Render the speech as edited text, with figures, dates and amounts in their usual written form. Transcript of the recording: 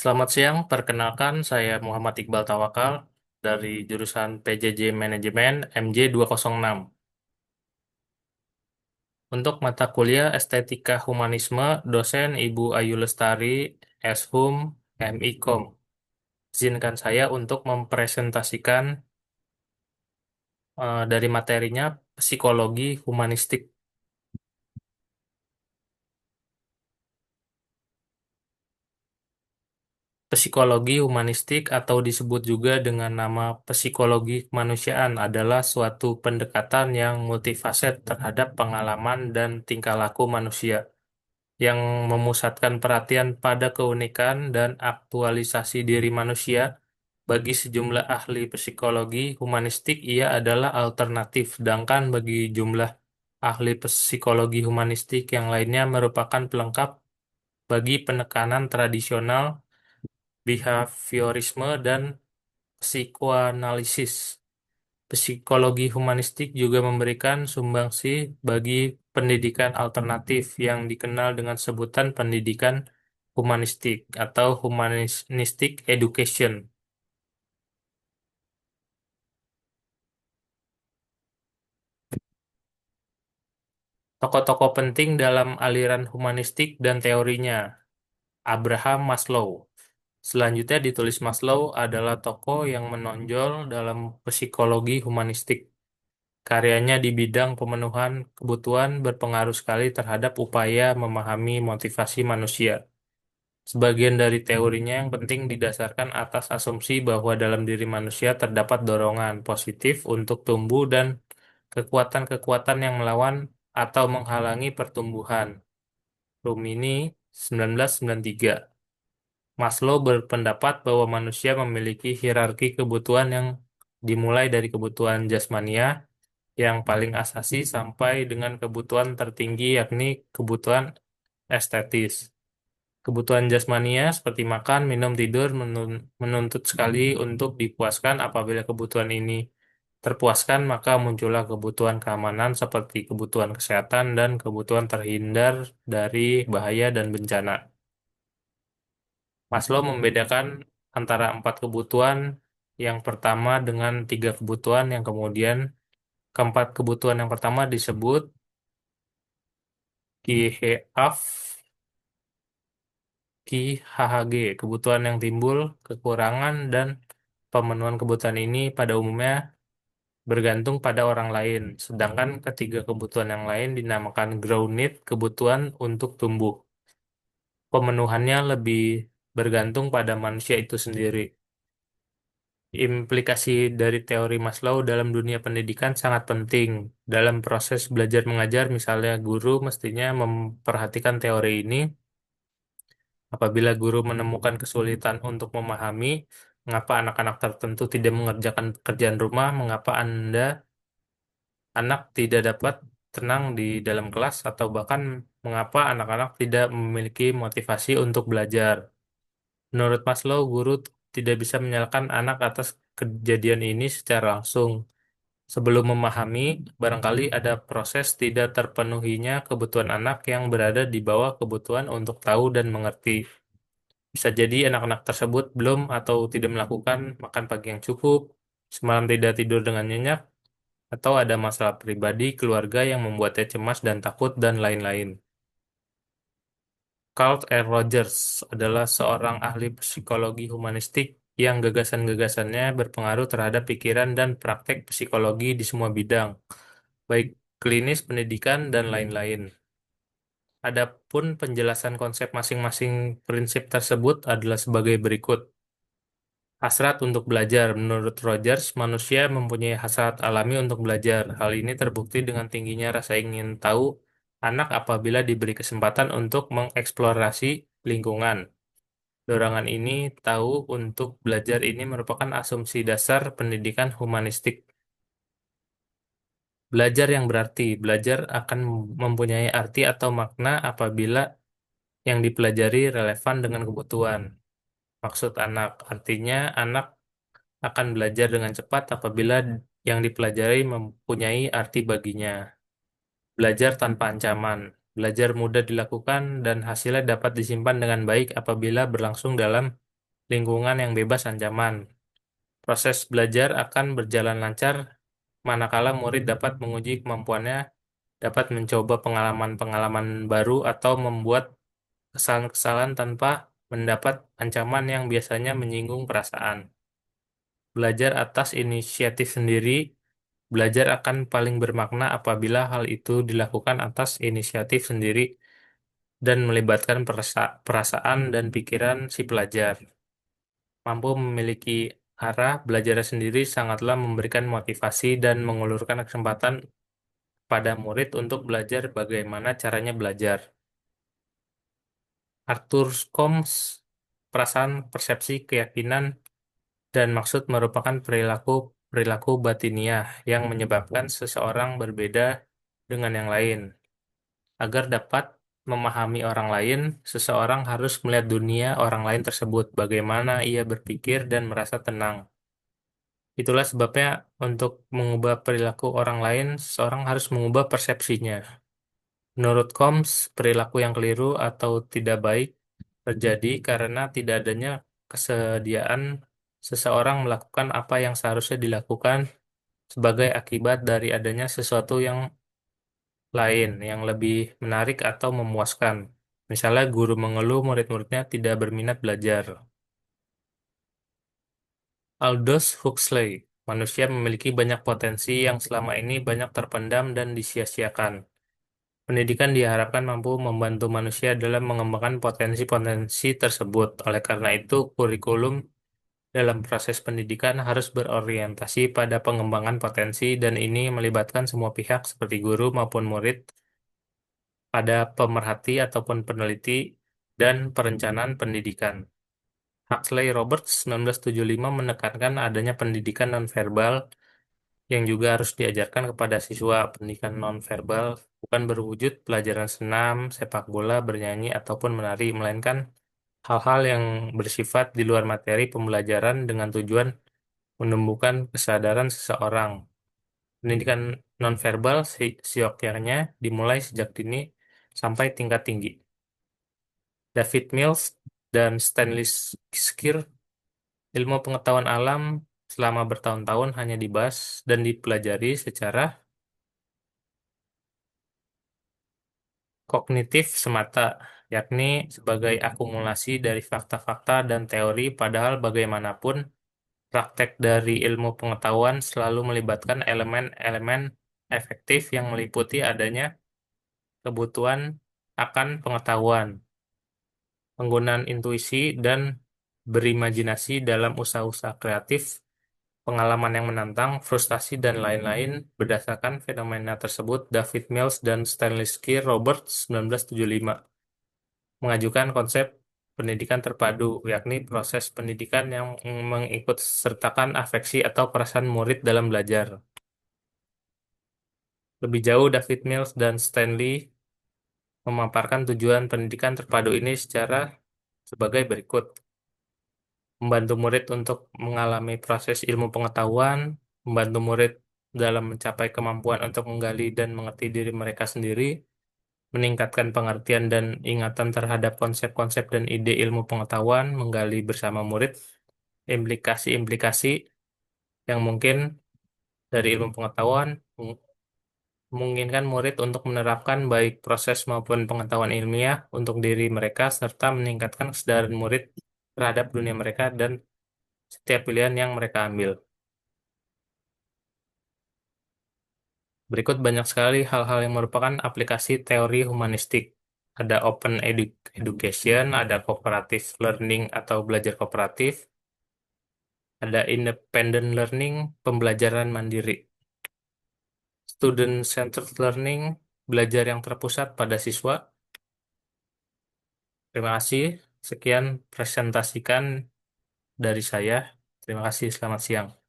Selamat siang, perkenalkan saya Muhammad Iqbal Tawakal dari jurusan PJJ Manajemen MJ 206. Untuk mata kuliah Estetika Humanisme, dosen Ibu Ayu Lestari, Shum, MIKOM. Izinkan saya untuk mempresentasikan dari materinya Psikologi Humanistik. Psikologi humanistik atau disebut juga dengan nama psikologi kemanusiaan adalah suatu pendekatan yang multifaset terhadap pengalaman dan tingkah laku manusia, yang memusatkan perhatian pada keunikan dan aktualisasi diri manusia. Bagi sejumlah ahli psikologi humanistik, ia adalah alternatif, sedangkan bagi jumlah ahli psikologi humanistik yang lainnya merupakan pelengkap bagi penekanan tradisional behaviorisme dan psikoanalisis. Psikologi humanistik juga memberikan sumbangsi bagi pendidikan alternatif yang dikenal dengan sebutan pendidikan humanistik atau humanistic education. Tokoh-tokoh penting dalam aliran humanistik dan teorinya: Abraham Maslow. Selanjutnya ditulis Maslow adalah tokoh yang menonjol dalam psikologi humanistik. Karyanya di bidang pemenuhan kebutuhan berpengaruh sekali terhadap upaya memahami motivasi manusia. Sebagian dari teorinya yang penting didasarkan atas asumsi bahwa dalam diri manusia terdapat dorongan positif untuk tumbuh dan kekuatan-kekuatan yang melawan atau menghalangi pertumbuhan. Rumini 1993. Maslow berpendapat bahwa manusia memiliki hierarki kebutuhan yang dimulai dari kebutuhan jasmania yang paling asasi sampai dengan kebutuhan tertinggi, yakni kebutuhan estetis. Kebutuhan jasmania seperti makan, minum, tidur menuntut sekali untuk dipuaskan. Apabila kebutuhan ini terpuaskan, maka muncullah kebutuhan keamanan seperti kebutuhan kesehatan dan kebutuhan terhindar dari bahaya dan bencana. Maslow membedakan antara empat kebutuhan yang pertama dengan tiga kebutuhan yang kemudian keempat kebutuhan yang pertama disebut KHF, KHHG, kebutuhan yang timbul, kekurangan, dan pemenuhan kebutuhan ini pada umumnya bergantung pada orang lain. Sedangkan ketiga kebutuhan yang lain dinamakan ground need, kebutuhan untuk tumbuh. Pemenuhannya lebih bergantung pada manusia itu sendiri. Implikasi dari teori Maslow dalam dunia pendidikan sangat penting. Dalam proses belajar mengajar, misalnya guru mestinya memperhatikan teori ini. Apabila guru menemukan kesulitan untuk memahami mengapa anak-anak tertentu tidak mengerjakan pekerjaan rumah, mengapa anak tidak dapat tenang di dalam kelas, atau bahkan mengapa anak-anak tidak memiliki motivasi untuk belajar. Menurut Maslow, guru tidak bisa menyalahkan anak atas kejadian ini secara langsung. Sebelum memahami, barangkali ada proses tidak terpenuhinya kebutuhan anak yang berada di bawah kebutuhan untuk tahu dan mengerti. Bisa jadi anak-anak tersebut belum atau tidak melakukan makan pagi yang cukup, semalam tidak tidur dengan nyenyak, atau ada masalah pribadi keluarga yang membuatnya cemas dan takut, dan lain-lain. Carl R. Rogers adalah seorang ahli psikologi humanistik yang gagasan-gagasannya berpengaruh terhadap pikiran dan praktek psikologi di semua bidang, baik klinis, pendidikan, dan lain-lain. Adapun penjelasan konsep masing-masing prinsip tersebut adalah sebagai berikut. Hasrat untuk belajar. Menurut Rogers, manusia mempunyai hasrat alami untuk belajar. Hal ini terbukti dengan tingginya rasa ingin tahu anak apabila diberi kesempatan untuk mengeksplorasi lingkungan. Dorongan ini tahu untuk belajar ini merupakan asumsi dasar pendidikan humanistik. Belajar yang berarti. Belajar akan mempunyai arti atau makna apabila yang dipelajari relevan dengan kebutuhan. Maksud anak. Artinya, anak akan belajar dengan cepat apabila yang dipelajari mempunyai arti baginya. Belajar tanpa ancaman. Belajar mudah dilakukan dan hasilnya dapat disimpan dengan baik apabila berlangsung dalam lingkungan yang bebas ancaman. Proses belajar akan berjalan lancar manakala murid dapat menguji kemampuannya, dapat mencoba pengalaman-pengalaman baru, atau membuat kesalahan-kesalahan tanpa mendapat ancaman yang biasanya menyinggung perasaan. Belajar atas inisiatif sendiri, belajar akan paling bermakna apabila hal itu dilakukan atas inisiatif sendiri dan melibatkan perasaan dan pikiran si pelajar. Mampu memiliki arah belajar sendiri sangatlah memberikan motivasi dan mengulurkan kesempatan pada murid untuk belajar bagaimana caranya belajar. Arthur Combs, perasaan, persepsi, keyakinan, dan maksud merupakan perilaku batiniah yang menyebabkan seseorang berbeda dengan yang lain. Agar dapat memahami orang lain, seseorang harus melihat dunia orang lain tersebut, bagaimana ia berpikir dan merasa tenang. Itulah sebabnya untuk mengubah perilaku orang lain, seseorang harus mengubah persepsinya. Menurut Combs, perilaku yang keliru atau tidak baik terjadi karena tidak adanya kesediaan seseorang melakukan apa yang seharusnya dilakukan sebagai akibat dari adanya sesuatu yang lain yang lebih menarik atau memuaskan. Misalnya guru mengeluh murid-muridnya tidak berminat belajar. Aldous Huxley, manusia memiliki banyak potensi yang selama ini banyak terpendam dan disia-siakan. Pendidikan diharapkan mampu membantu manusia dalam mengembangkan potensi-potensi tersebut. Oleh karena itu, kurikulum dalam proses pendidikan harus berorientasi pada pengembangan potensi dan ini melibatkan semua pihak seperti guru maupun murid pada pemerhati ataupun peneliti dan perencanaan pendidikan. Huxley Roberts 1975 menekankan adanya pendidikan nonverbal yang juga harus diajarkan kepada siswa. Pendidikan nonverbal bukan berwujud pelajaran senam, sepak bola, bernyanyi, ataupun menari, melainkan hal-hal yang bersifat di luar materi pembelajaran dengan tujuan menumbuhkan kesadaran seseorang. Pendidikan nonverbal siokianya dimulai sejak dini sampai tingkat tinggi. David Mills dan Stanley Skir, ilmu pengetahuan alam selama bertahun-tahun hanya dibahas dan dipelajari secara kognitif semata, yakni sebagai akumulasi dari fakta-fakta dan teori, padahal bagaimanapun praktek dari ilmu pengetahuan selalu melibatkan elemen-elemen efektif yang meliputi adanya kebutuhan akan pengetahuan, penggunaan intuisi, dan berimajinasi dalam usaha-usaha kreatif, pengalaman yang menantang, frustasi, dan lain-lain. Berdasarkan fenomena tersebut, David Mills dan Stanley Roberts 1975 mengajukan konsep pendidikan terpadu, yakni proses pendidikan yang mengikut sertakan afeksi atau perasaan murid dalam belajar. Lebih jauh, David Mills dan Stanley memaparkan tujuan pendidikan terpadu ini sebagai berikut. Membantu murid untuk mengalami proses ilmu pengetahuan, membantu murid dalam mencapai kemampuan untuk menggali dan mengerti diri mereka sendiri, meningkatkan pengertian dan ingatan terhadap konsep-konsep dan ide ilmu pengetahuan, menggali bersama murid implikasi-implikasi yang mungkin dari ilmu pengetahuan, memungkinkan murid untuk menerapkan baik proses maupun pengetahuan ilmiah untuk diri mereka, serta meningkatkan kesadaran murid terhadap dunia mereka dan setiap pilihan yang mereka ambil. Berikut banyak sekali hal-hal yang merupakan aplikasi teori humanistik. Ada education, ada cooperative learning atau belajar kooperatif, ada independent learning, pembelajaran mandiri, student-centered learning, belajar yang terpusat pada siswa. Terima kasih. Sekian presentasikan dari saya. Terima kasih. Selamat siang.